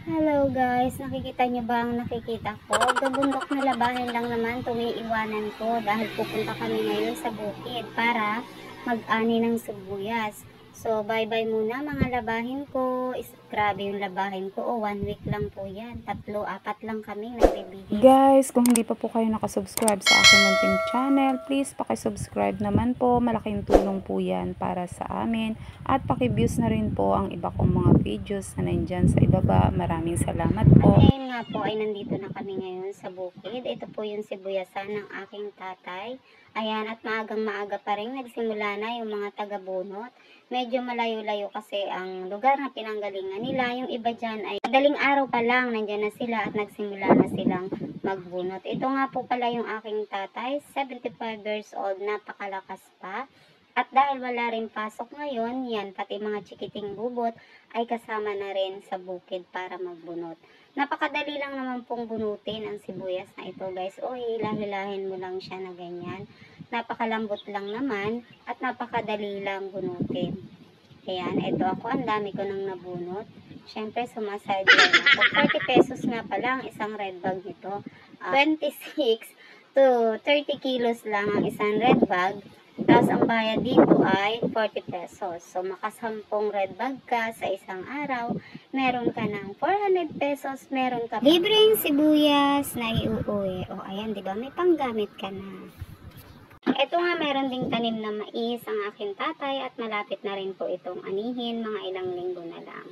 Hello guys, nakikita niyo ba ang nakikita ko? Gabundok na labahin lang naman itong iiwanan ko dahil pupunta kami ngayon sa bukid para mag-ani ng sibuyas. So bye bye muna mga labahin ko. Grabe yung labahin ko. 1 week lang po yan. 3-4 lang kami nagbibigay. Guys, kung hindi pa po kayo nakasubscribe sa aking munting channel, please pakisubscribe naman po. Malaking tulong po yan para sa amin. At pakiviews na rin po ang iba kong mga videos na nandyan sa ibaba. Maraming salamat po. At ngayon nga po ay nandito na kami ngayon sa bukid. Ito po yung sibuyasan ng aking tatay. Ayan, at maagang maaga pa rin nagsimula na yung mga taga-bunot. Medyo malayo-layo kasi ang lugar na pinanggalingan nila. Yung iba dyan ay madaling araw pa lang nandyan na sila at nagsimula na silang magbunot. Ito nga po pala yung aking tatay, 75 years old, napakalakas pa. At dahil wala rin pasok ngayon, yan, pati mga chikiting bubot ay kasama na rin sa bukid para magbunot. Napakadali lang naman pong bunutin ang sibuyas na ito guys. O hilah-hilahin mo lang siya na ganyan. Napakalambot lang naman at napakadali lang bunutin. Ayan, ito ako, ang dami ko nang nabunot. Siyempre, sumasideway ako. 40 pesos nga pala ang isang red bag nito. 26 to 30 kilos lang ang isang red bag. Tapos, ang bayad dito ay 40 pesos. So, makasampung red bag ka sa isang araw, meron ka ng 400 pesos, meron ka libreng sibuyas na iuuwi. O, ayan, di ba? May panggamit ka na. Ito nga, meron ding tanim na mais ang aking tatay at malapit na rin po itong anihin, mga ilang linggo na lang.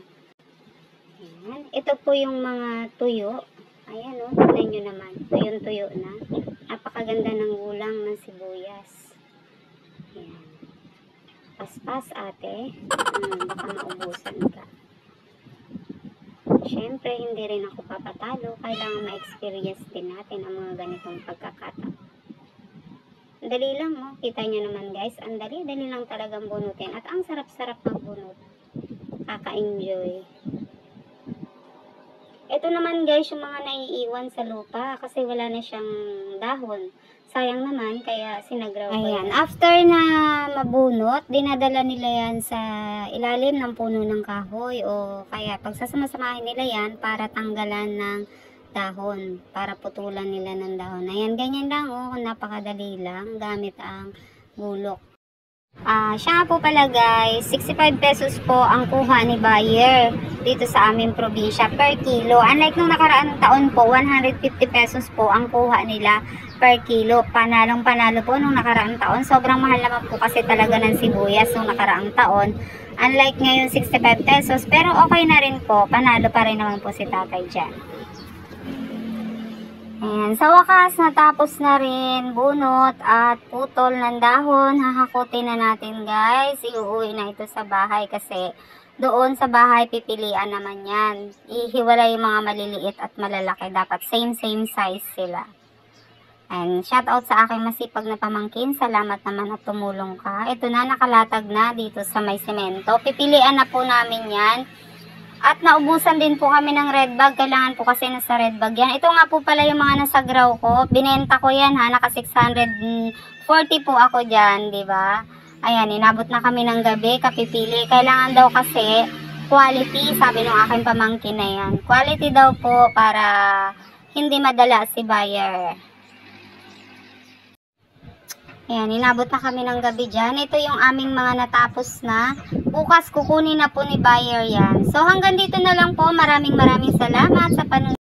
Ayan. Ito po yung mga tuyo. Ayan o, tignan nyo naman. Tuyong-tuyo na. Napakaganda ng gulang ng sibuyas. Ayan. Paspas ate. Baka maubusan ka. Siyempre, hindi rin ako papatalo. Kailangan ma-experience din natin ang mga ganitong pagkakataon. Dali lang, no? Kita nyo naman guys, ang dali lang talagang bunutin. At ang sarap-sarap magbunot. Kaka-enjoy. Ito naman guys, yung mga naiiwan sa lupa kasi wala na siyang dahon. Sayang naman, kaya sinagraw ko. Ayan, after na mabunot, dinadala nila yan sa ilalim ng puno ng kahoy o kaya pagsasama-samahin nila yan para tanggalan ng dahon, para putulan nila ng dahon. Ayan, ganyan lang oh, napakadali lang gamit ang gulok. Siya nga po pala guys, 65 pesos po ang kuha ni buyer dito sa aming probinsya per kilo. Unlike nung nakaraang taon po, 150 pesos po ang kuha nila per kilo. Panalong panalo po nung nakaraang taon. Sobrang mahal naman po kasi talaga ng sibuyas nung nakaraang taon. Unlike ngayon 65 pesos, pero okay na rin po. Panalo pa rin naman po si tatay dyan. Ayan, sa wakas natapos na rin bunot at putol ng dahon. Hahakutin na natin guys. Iuuwi na ito sa bahay kasi doon sa bahay pipilian naman yan. Ihiwalay yung mga maliliit at malalaki. Dapat same size sila. And shout out sa aking masipag na pamangkin. Salamat naman at tumulong ka. Ito na, nakalatag na dito sa may semento. Pipilian na po namin yan. At naubusan din po kami ng red bag. Kailangan po kasi nasa red bag yan. Ito nga po pala yung mga nasa graw ko. Binenta ko yan ha. Naka 640 po ako dyan. Diba? Ayan, inabot na kami ng gabi. Kapipili. Kailangan daw kasi quality. Sabi ng aking pamangkin na yan. Quality daw po para hindi madala si buyer. Ayan, inabot na kami ng gabi dyan. Ito yung aming mga natapos na. Bukas kukunin na po ni buyer yan. So hanggang dito na lang po. Maraming salamat sa panonood.